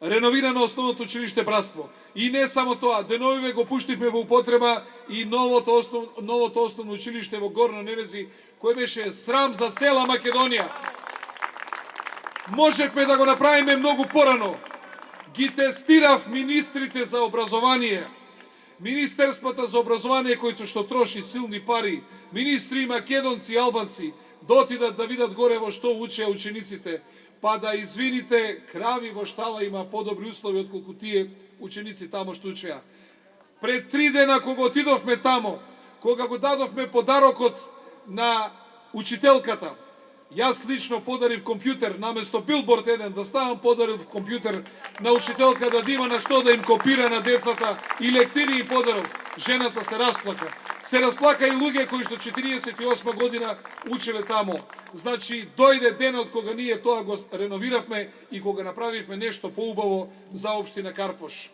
Реновирано основното училиште Братство. И не само тоа, деновиве го пуштивме во употреба и новото основно училиште во Горна Нерези, кој беше срам за цела Македонија. Можевме да го направиме многу порано. Ги тестирав министрите за образование, Министерството за образование кој што троши силни пари, министри македонци и албанци, да отидат да видат горе во што учеа учениците, па да извините, крави во штала има подобри услови отколку тие ученици тамо што учеа. Пред 3 дена кога отидовме тамо, кога го дадовме подарокот на учителката, јас лично подарив компјутер, наместо билборд еден да ставам, подарив компјутер на учителката да има на што да им копира на децата и лектири и подаров. Жената се расплака. Се расплака и луѓе кои што 48 година учеле тамо. Значи, дојде денот кога ние тоа го реновиравме и кога направивме нешто поубаво за општина Карпош.